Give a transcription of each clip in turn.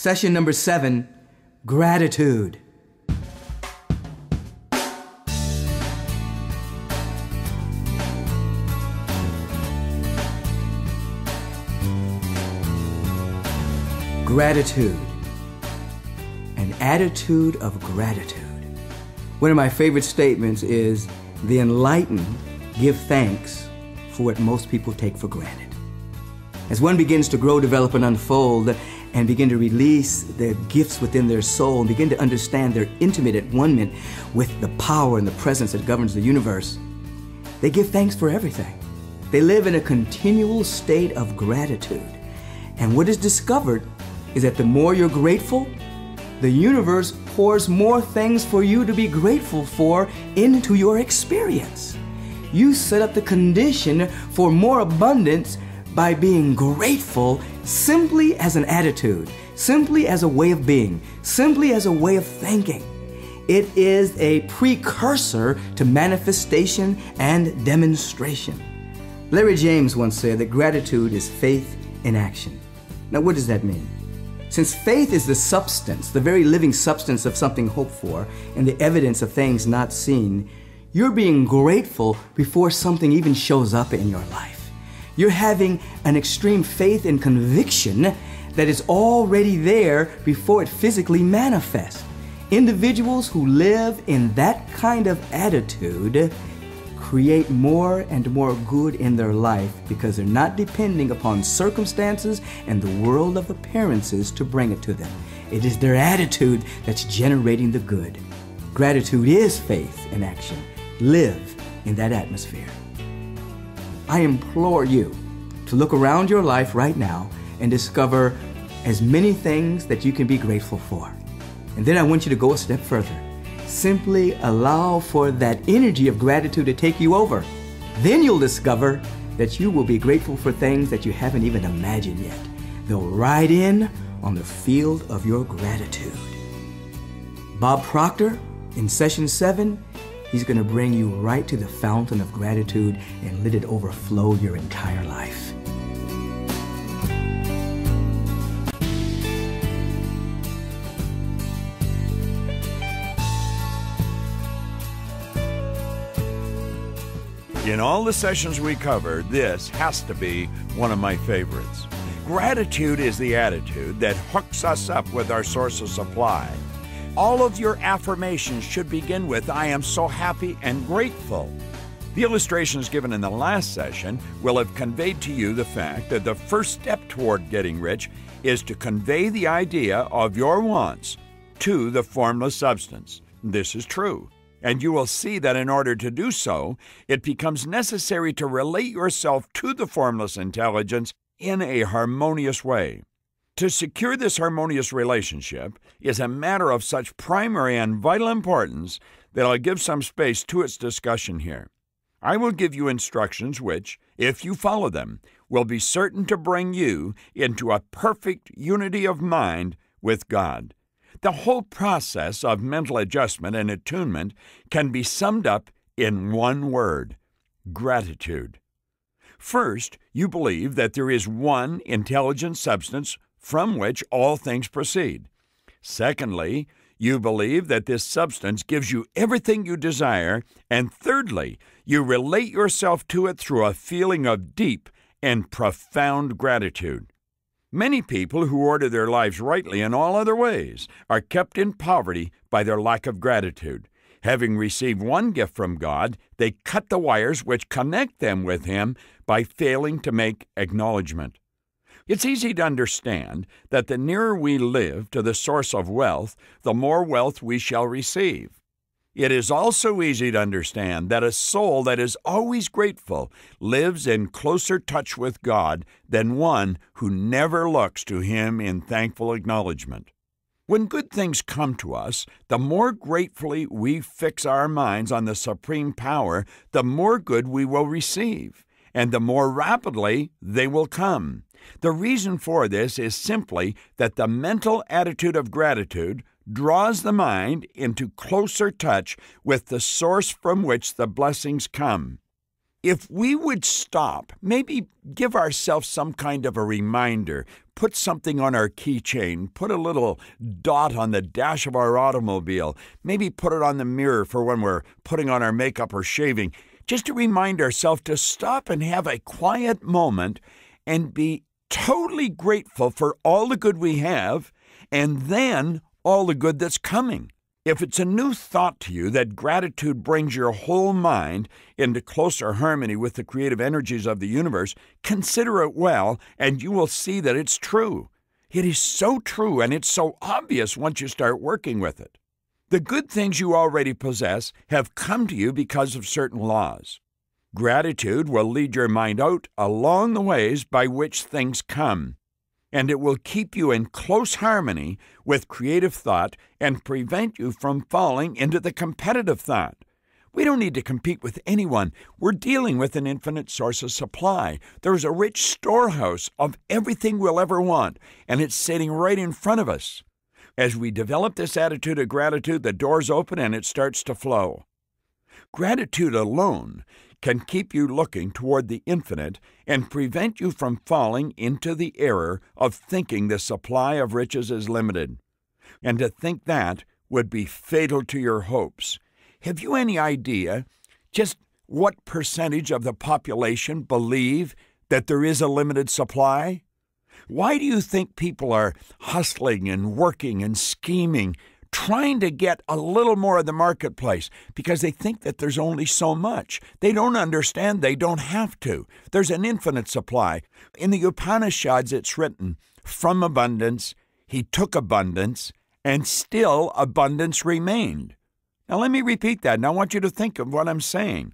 Session number 7, gratitude. Gratitude. An attitude of gratitude. One of my favorite statements is, the enlightened give thanks for what most people take for granted. As one begins to grow, develop, and unfold, and begin to release the gifts within their soul, and begin to understand their intimate at one-ment with the power and the presence that governs the universe, they give thanks for everything. They live in a continual state of gratitude. And what is discovered is that the more you're grateful, the universe pours more things for you to be grateful for into your experience. You set up the condition for more abundance by being grateful simply as an attitude, simply as a way of being, simply as a way of thinking. It is a precursor to manifestation and demonstration. Larry James once said that gratitude is faith in action. Now, what does that mean? Since faith is the substance, the very living substance of something hoped for, and the evidence of things not seen, you're being grateful before something even shows up in your life. You're having an extreme faith and conviction that is already there before it physically manifests. Individuals who live in that kind of attitude create more and more good in their life because they're not depending upon circumstances and the world of appearances to bring it to them. It is their attitude that's generating the good. Gratitude is faith in action. Live in that atmosphere. I implore you to look around your life right now and discover as many things that you can be grateful for. And then I want you to go a step further. Simply allow for that energy of gratitude to take you over. Then you'll discover that you will be grateful for things that you haven't even imagined yet. They'll ride in on the field of your gratitude. Bob Proctor, in Session 7, he's going to bring you right to the fountain of gratitude and let it overflow your entire life. In all the sessions we cover, this has to be one of my favorites. Gratitude is the attitude that hooks us up with our source of supply. All of your affirmations should begin with, I am so happy and grateful. The illustrations given in the last session will have conveyed to you the fact that the first step toward getting rich is to convey the idea of your wants to the formless substance. This is true. And you will see that in order to do so, it becomes necessary to relate yourself to the formless intelligence in a harmonious way. To secure this harmonious relationship is a matter of such primary and vital importance that I'll give some space to its discussion here. I will give you instructions which, if you follow them, will be certain to bring you into a perfect unity of mind with God. The whole process of mental adjustment and attunement can be summed up in one word: gratitude. First, you believe that there is one intelligent substance from which all things proceed. Secondly, you believe that this substance gives you everything you desire. And thirdly, you relate yourself to it through a feeling of deep and profound gratitude. Many people who order their lives rightly in all other ways are kept in poverty by their lack of gratitude. Having received one gift from God, they cut the wires which connect them with Him by failing to make acknowledgement. It's easy to understand that the nearer we live to the source of wealth, the more wealth we shall receive. It is also easy to understand that a soul that is always grateful lives in closer touch with God than one who never looks to Him in thankful acknowledgement. When good things come to us, the more gratefully we fix our minds on the supreme power, the more good we will receive, and the more rapidly they will come. The reason for this is simply that the mental attitude of gratitude draws the mind into closer touch with the source from which the blessings come. If we would stop, maybe give ourselves some kind of a reminder, put something on our keychain, put a little dot on the dash of our automobile, maybe put it on the mirror for when we're putting on our makeup or shaving, just to remind ourselves to stop and have a quiet moment and be totally grateful for all the good we have and then all the good that's coming. If it's a new thought to you that gratitude brings your whole mind into closer harmony with the creative energies of the universe, consider it well, and you will see that it's true. It is so true, and it's so obvious once you start working with it. The good things you already possess have come to you because of certain laws. Gratitude will lead your mind out along the ways by which things come, and it will keep you in close harmony with creative thought and prevent you from falling into the competitive thought. We don't need to compete with anyone. We're dealing with an infinite source of supply. There's a rich storehouse of everything we'll ever want, and it's sitting right in front of us. As we develop this attitude of gratitude, the doors open and it starts to flow. Gratitude alone can keep you looking toward the infinite and prevent you from falling into the error of thinking the supply of riches is limited. And to think that would be fatal to your hopes. Have you any idea just what percentage of the population believe that there is a limited supply? Why do you think people are hustling and working and scheming, trying to get a little more of the marketplace? Because they think that there's only so much. They don't understand they don't have to. There's an infinite supply. In the Upanishads, it's written, from abundance, he took abundance, and still abundance remained. Now let me repeat that, and I want you to think of what I'm saying.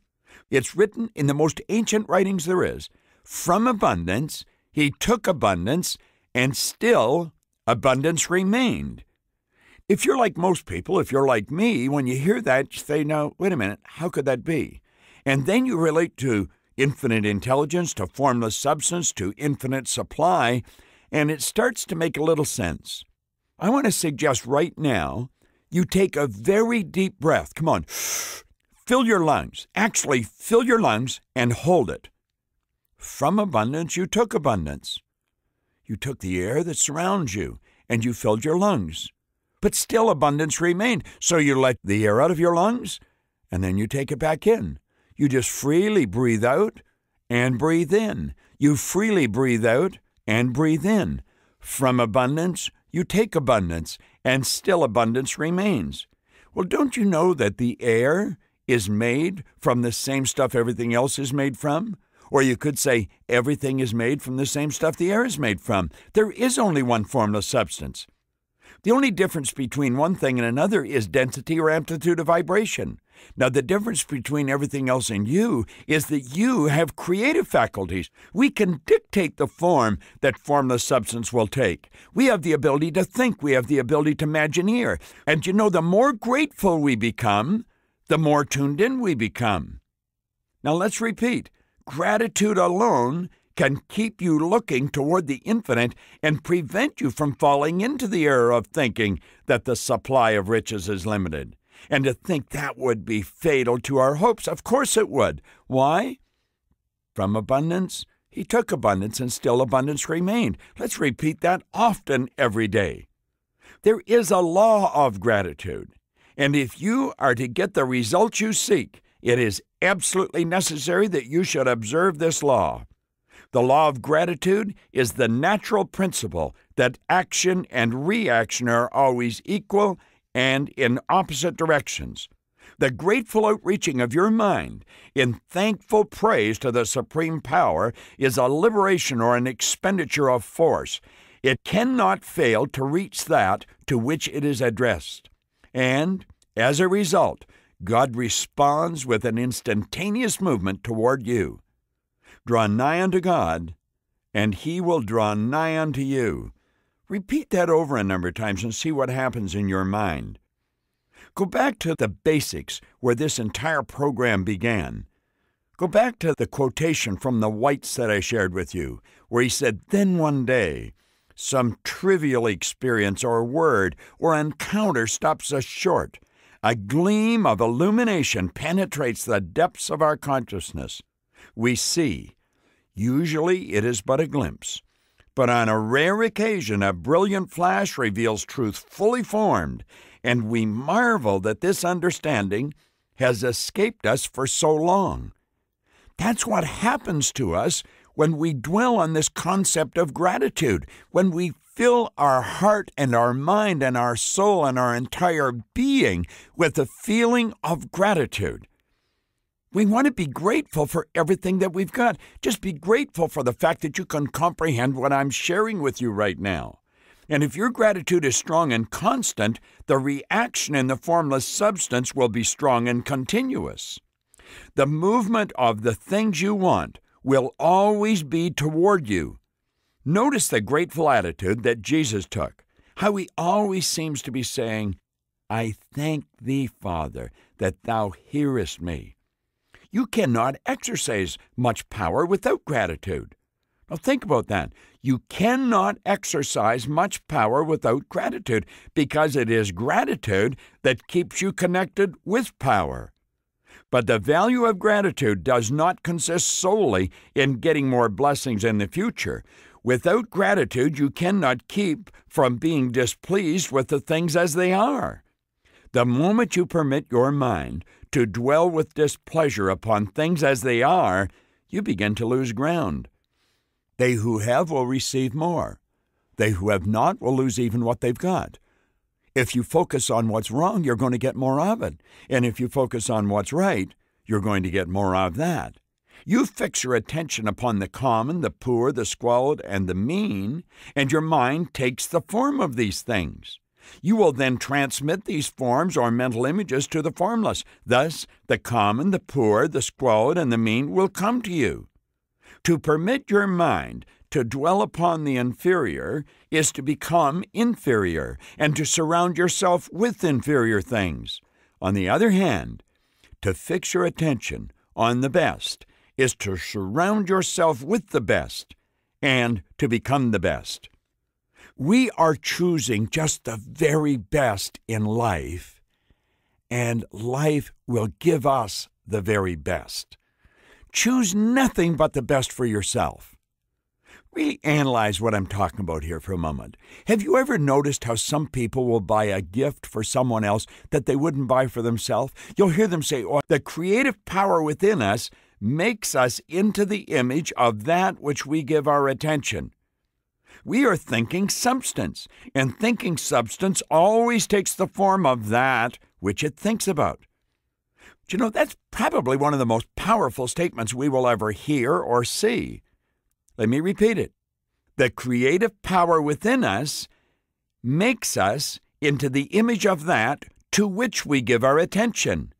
It's written in the most ancient writings there is. From abundance, he took abundance, and still abundance remained. If you're like most people, if you're like me, when you hear that, you say, no, wait a minute, how could that be? And then you relate to infinite intelligence, to formless substance, to infinite supply, and it starts to make a little sense. I want to suggest right now, you take a very deep breath. Come on, fill your lungs. Actually, fill your lungs and hold it. From abundance, you took abundance. You took the air that surrounds you, and you filled your lungs. But still abundance remained. So you let the air out of your lungs, and then you take it back in. You just freely breathe out and breathe in. You freely breathe out and breathe in. From abundance, you take abundance, and still abundance remains. Well, don't you know that the air is made from the same stuff everything else is made from? Or you could say everything is made from the same stuff the air is made from. There is only one formless substance. The only difference between one thing and another is density or amplitude of vibration. Now, the difference between everything else and you is that you have creative faculties. We can dictate the form that formless substance will take. We have the ability to think. We have the ability to imagineer. And you know, the more grateful we become, the more tuned in we become. Now, let's repeat. Gratitude alone can keep you looking toward the infinite and prevent you from falling into the error of thinking that the supply of riches is limited. And to think that would be fatal to our hopes. Of course it would. Why? From abundance, he took abundance, and still abundance remained. Let's repeat that often every day. There is a law of gratitude. And if you are to get the results you seek, it is absolutely necessary that you should observe this law. The law of gratitude is the natural principle that action and reaction are always equal and in opposite directions. The grateful outreaching of your mind in thankful praise to the Supreme Power is a liberation or an expenditure of force. It cannot fail to reach that to which it is addressed. And, as a result, God responds with an instantaneous movement toward you. Draw nigh unto God, and He will draw nigh unto you. Repeat that over a number of times and see what happens in your mind. Go back to the basics where this entire program began. Go back to the quotation from the Whites that I shared with you, where he said, then one day, some trivial experience or word or encounter stops us short. A gleam of illumination penetrates the depths of our consciousness. We see. Usually it is but a glimpse, but on a rare occasion a brilliant flash reveals truth fully formed, and we marvel that this understanding has escaped us for so long. That's what happens to us when we dwell on this concept of gratitude, when we fill our heart and our mind and our soul and our entire being with a feeling of gratitude. We want to be grateful for everything that we've got. Just be grateful for the fact that you can comprehend what I'm sharing with you right now. And if your gratitude is strong and constant, the reaction in the formless substance will be strong and continuous. The movement of the things you want will always be toward you. Notice the grateful attitude that Jesus took, how he always seems to be saying, I thank thee, Father, that thou hearest me. You cannot exercise much power without gratitude. Now think about that. You cannot exercise much power without gratitude, because it is gratitude that keeps you connected with power. But the value of gratitude does not consist solely in getting more blessings in the future. Without gratitude, you cannot keep from being displeased with the things as they are. The moment you permit your mind to dwell with displeasure upon things as they are, you begin to lose ground. They who have will receive more. They who have not will lose even what they've got. If you focus on what's wrong, you're going to get more of it. And if you focus on what's right, you're going to get more of that. You fix your attention upon the common, the poor, the squalid, and the mean, and your mind takes the form of these things. You will then transmit these forms or mental images to the formless. Thus, the common, the poor, the squalid, and the mean will come to you. To permit your mind to dwell upon the inferior is to become inferior and to surround yourself with inferior things. On the other hand, to fix your attention on the best is to surround yourself with the best and to become the best. We are choosing just the very best in life, and life will give us the very best. Choose nothing but the best for yourself. Really analyze what I'm talking about here for a moment. Have you ever noticed how some people will buy a gift for someone else that they wouldn't buy for themselves? You'll hear them say, oh, the creative power within us makes us into the image of that which we give our attention. We are thinking substance, and thinking substance always takes the form of that which it thinks about. Do you know, that's probably one of the most powerful statements we will ever hear or see. Let me repeat it. The creative power within us makes us into the image of that to which we give our attention.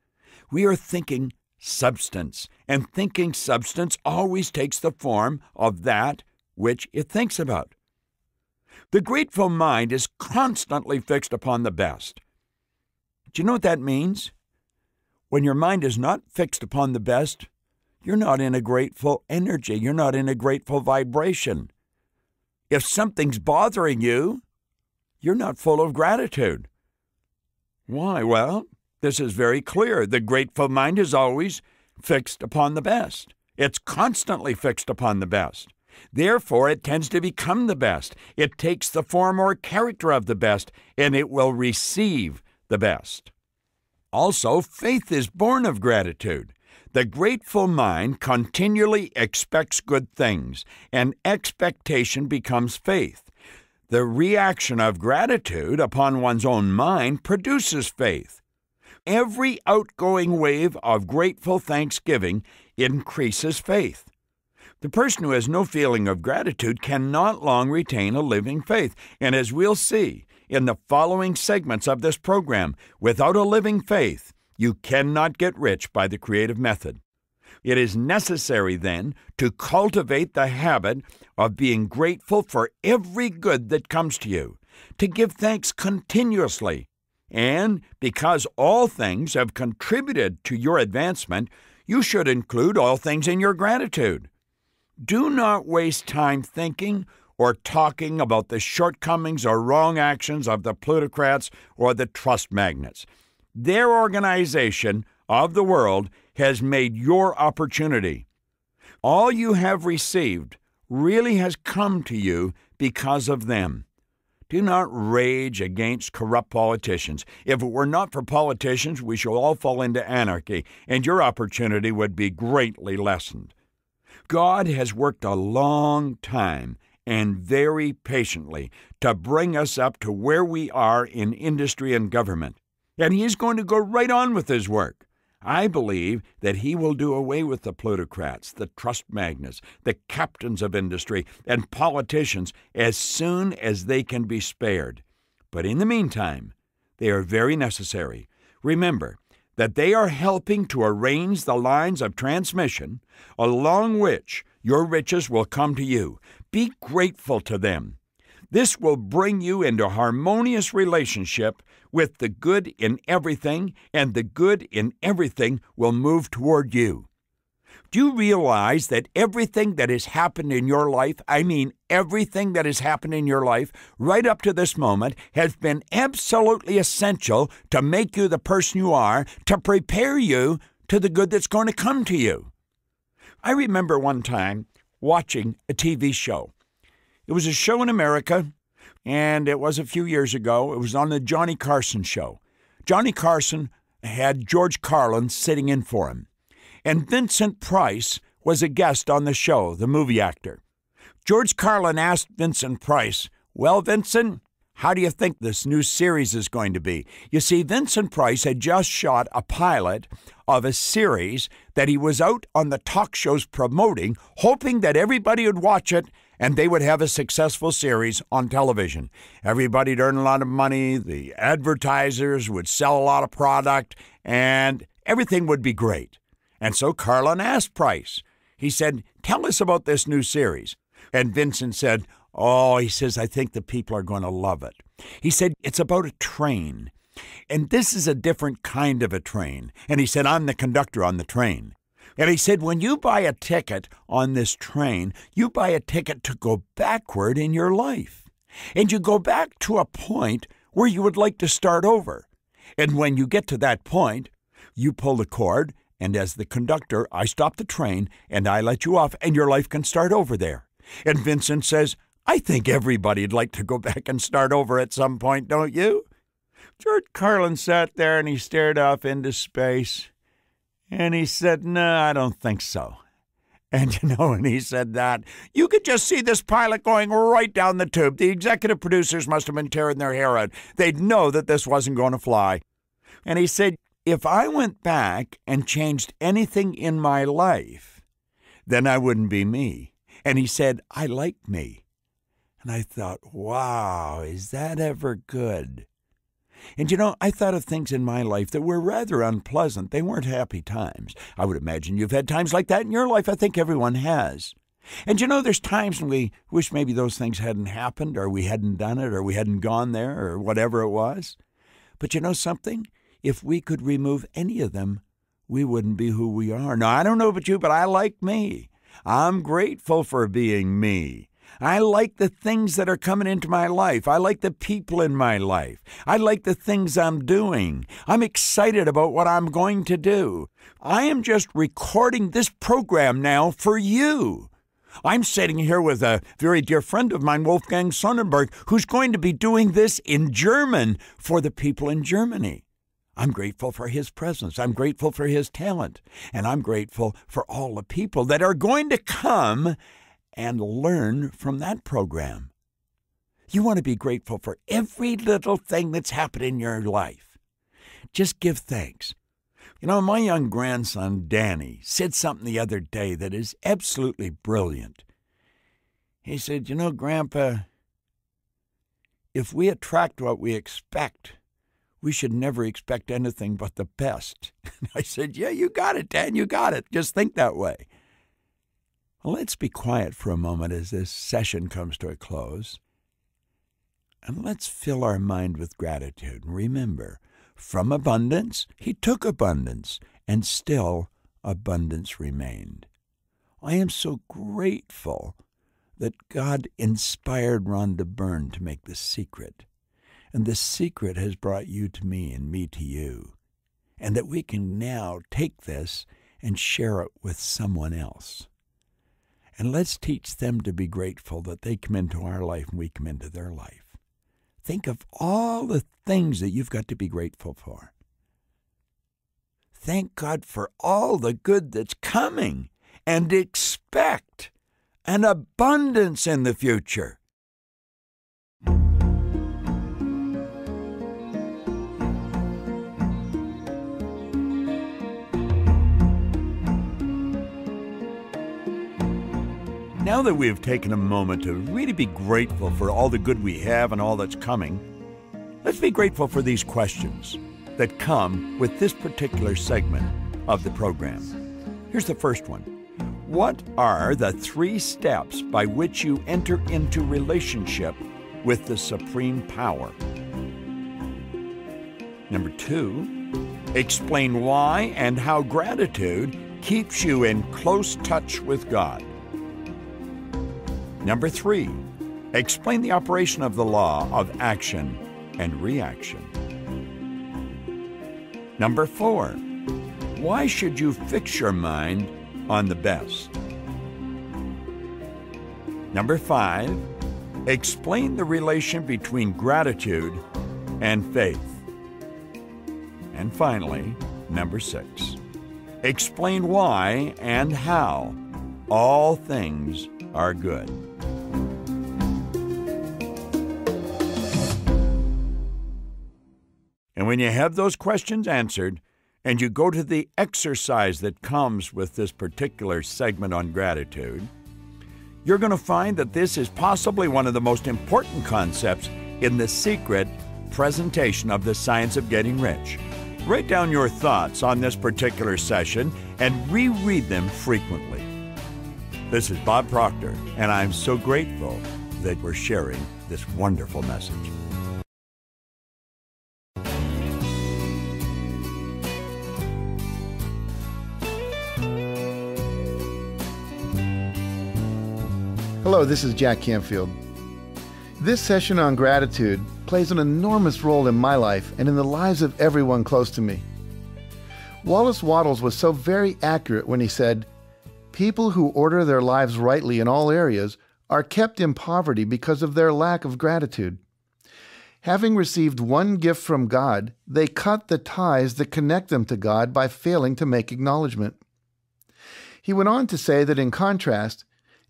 We are thinking substance, and thinking substance always takes the form of that which it thinks about. The grateful mind is constantly fixed upon the best. Do you know what that means? When your mind is not fixed upon the best, you're not in a grateful energy. You're not in a grateful vibration. If something's bothering you, you're not full of gratitude. Why? Well, this is very clear. The grateful mind is always fixed upon the best. It's constantly fixed upon the best. Therefore, it tends to become the best. It takes the form or character of the best, and it will receive the best. Also, faith is born of gratitude. The grateful mind continually expects good things, and expectation becomes faith. The reaction of gratitude upon one's own mind produces faith. Every outgoing wave of grateful thanksgiving increases faith. The person who has no feeling of gratitude cannot long retain a living faith, and as we'll see in the following segments of this program, without a living faith, you cannot get rich by the creative method. It is necessary, then, to cultivate the habit of being grateful for every good that comes to you, to give thanks continuously, and because all things have contributed to your advancement, you should include all things in your gratitude. Do not waste time thinking or talking about the shortcomings or wrong actions of the plutocrats or the trust magnates. Their organization of the world has made your opportunity. All you have received really has come to you because of them. Do not rage against corrupt politicians. If it were not for politicians, we shall all fall into anarchy, and your opportunity would be greatly lessened. God has worked a long time and very patiently to bring us up to where we are in industry and government. And He is going to go right on with His work. I believe that He will do away with the plutocrats, the trust magnates, the captains of industry, and politicians as soon as they can be spared. But in the meantime, they are very necessary. Remember that they are helping to arrange the lines of transmission along which your riches will come to you. Be grateful to them. This will bring you into harmonious relationship with the good in everything, and the good in everything will move toward you. Do you realize that everything that has happened in your life, I mean everything that has happened in your life right up to this moment, has been absolutely essential to make you the person you are, to prepare you to the good that's going to come to you? I remember one time watching a TV show. It was a show in America, and it was a few years ago. It was on the Johnny Carson show. Johnny Carson had George Carlin sitting in for him. And Vincent Price was a guest on the show, the movie actor. George Carlin asked Vincent Price, "Well, Vincent, how do you think this new series is going to be?" You see, Vincent Price had just shot a pilot of a series that he was out on the talk shows promoting, hoping that everybody would watch it and they would have a successful series on television. Everybody'd earn a lot of money, the advertisers would sell a lot of product, and everything would be great. And so Carlin asked Price. He said, "Tell us about this new series." And Vincent said, "Oh," he says, "I think the people are going to love it." He said, "It's about a train. And this is a different kind of a train." And he said, "I'm the conductor on the train." And he said, "When you buy a ticket on this train, you buy a ticket to go backward in your life. And you go back to a point where you would like to start over. And when you get to that point, you pull the cord, and as the conductor, I stop the train, and I let you off, and your life can start over there." And Vincent says, "I think everybody'd like to go back and start over at some point, don't you?" George Carlin sat there, and he stared off into space. And he said, "No, I don't think so." And when he said that, you could just see this pilot going right down the tube. The executive producers must have been tearing their hair out. They'd know that this wasn't going to fly. And he said, "If I went back and changed anything in my life, then I wouldn't be me." And he said, "I like me." And I thought, wow, is that ever good? And I thought of things in my life that were rather unpleasant. They weren't happy times. I would imagine you've had times like that in your life. I think everyone has. And there's times when we wish maybe those things hadn't happened, or we hadn't done it, or we hadn't gone there, or whatever it was. But something? If we could remove any of them, we wouldn't be who we are. Now, I don't know about you, but I like me. I'm grateful for being me. I like the things that are coming into my life. I like the people in my life. I like the things I'm doing. I'm excited about what I'm going to do. I am just recording this program now for you. I'm sitting here with a very dear friend of mine, Wolfgang Sonnenberg, who's going to be doing this in German for the people in Germany. I'm grateful for his presence. I'm grateful for his talent. And I'm grateful for all the people that are going to come and learn from that program. You want to be grateful for every little thing that's happened in your life. Just give thanks. My young grandson, Danny, said something the other day that is absolutely brilliant. He said, "Grandpa, if we attract what we expect, we should never expect anything but the best." I said, "Yeah, you got it, Dan, you got it. Just think that way." Well, let's be quiet for a moment as this session comes to a close. And let's fill our mind with gratitude. And remember, from abundance, he took abundance, and still abundance remained. I am so grateful that God inspired Rhonda Byrne to make The Secret. And The Secret has brought you to me and me to you. And that we can now take this and share it with someone else. And let's teach them to be grateful that they come into our life and we come into their life. Think of all the things that you've got to be grateful for. Thank God for all the good that's coming, and expect an abundance in the future. Now that we have taken a moment to really be grateful for all the good we have and all that's coming, let's be grateful for these questions that come with this particular segment of the program. Here's the first one. What are the 3 steps by which you enter into relationship with the supreme power? Number 2, explain why and how gratitude keeps you in close touch with God. Number 3, explain the operation of the law of action and reaction. Number 4, why should you fix your mind on the best? Number 5, explain the relation between gratitude and faith. And finally, number 6, explain why and how all things are good. And when you have those questions answered, and you go to the exercise that comes with this particular segment on gratitude, you're going to find that this is possibly one of the most important concepts in the secret presentation of the Science of Getting Rich. Write down your thoughts on this particular session and reread them frequently. This is Bob Proctor, and I'm so grateful that we're sharing this wonderful message. Hello, this is Jack Canfield. This session on gratitude plays an enormous role in my life and in the lives of everyone close to me. Wallace Wattles was so very accurate when he said, "People who order their lives rightly in all areas are kept in poverty because of their lack of gratitude. Having received one gift from God, they cut the ties that connect them to God by failing to make acknowledgement." He went on to say that in contrast,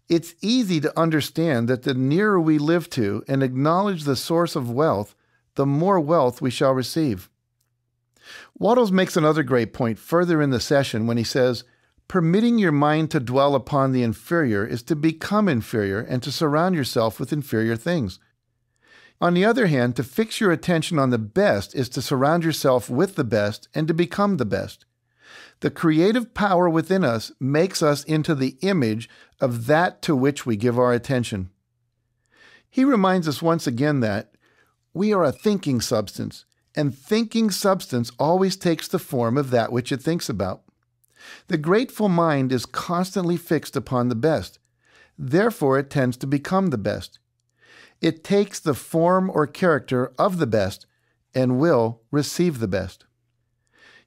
it's easy to understand that the nearer we live to and acknowledge the source of wealth, the more wealth we shall receive. Wattles makes another great point further in the session when he says, "Permitting your mind to dwell upon the inferior is to become inferior and to surround yourself with inferior things. On the other hand, to fix your attention on the best is to surround yourself with the best and to become the best. The creative power within us makes us into the image of that to which we give our attention." He reminds us once again that we are a thinking substance, and thinking substance always takes the form of that which it thinks about. The grateful mind is constantly fixed upon the best. Therefore, it tends to become the best. It takes the form or character of the best and will receive the best.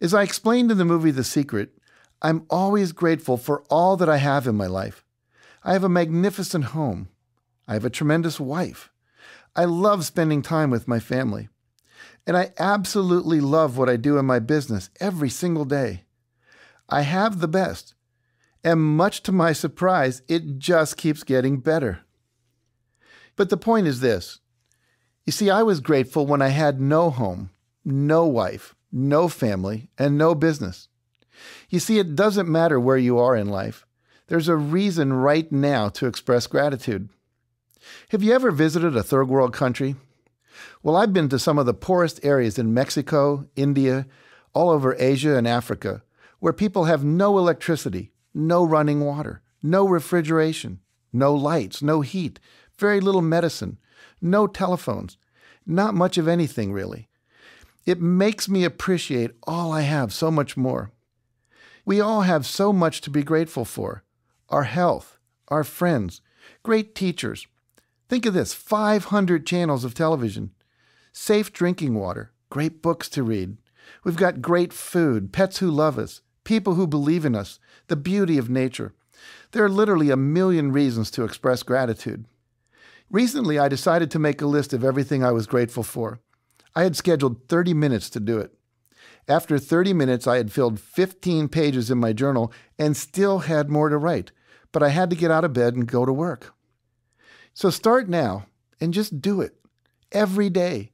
As I explained in the movie The Secret, I'm always grateful for all that I have in my life. I have a magnificent home. I have a tremendous wife. I love spending time with my family. And I absolutely love what I do in my business every single day. I have the best. And much to my surprise, it just keeps getting better. But the point is this. You see, I was grateful when I had no home, no wife, no family, and no business. You see, it doesn't matter where you are in life. There's a reason right now to express gratitude. Have you ever visited a third world country? Well, I've been to some of the poorest areas in Mexico, India, all over Asia and Africa, where people have no electricity, no running water, no refrigeration, no lights, no heat, very little medicine, no telephones, not much of anything really. It makes me appreciate all I have so much more. We all have so much to be grateful for. Our health, our friends, great teachers. Think of this, 500 channels of television, safe drinking water, great books to read. We've got great food, pets who love us, people who believe in us, the beauty of nature. There are literally a million reasons to express gratitude. Recently, I decided to make a list of everything I was grateful for. I had scheduled 30 minutes to do it. After 30 minutes, I had filled 15 pages in my journal and still had more to write, but I had to get out of bed and go to work. So start now and just do it. Every day.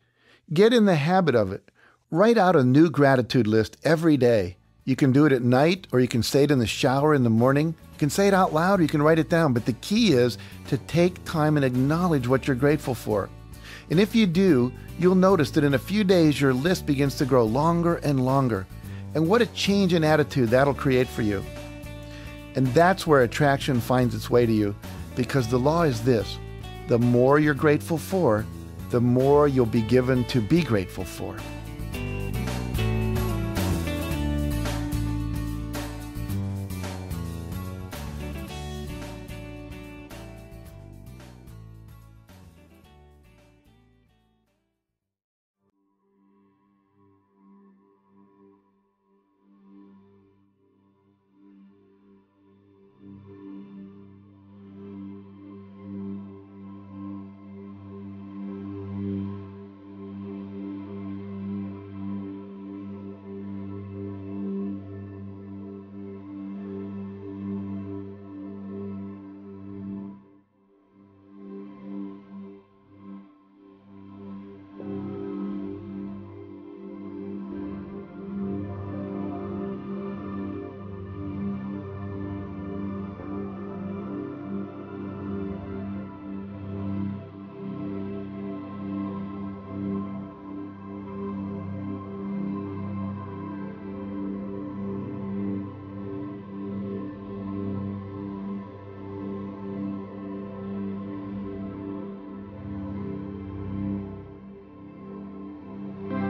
Get in the habit of it. Write out a new gratitude list every day. You can do it at night, or you can say it in the shower in the morning. You can say it out loud, or you can write it down. But the key is to take time and acknowledge what you're grateful for. And if you do, you'll notice that in a few days, your list begins to grow longer and longer. And what a change in attitude that'll create for you. And that's where attraction finds its way to you, because the law is this: the more you're grateful for, the more you'll be given to be grateful for.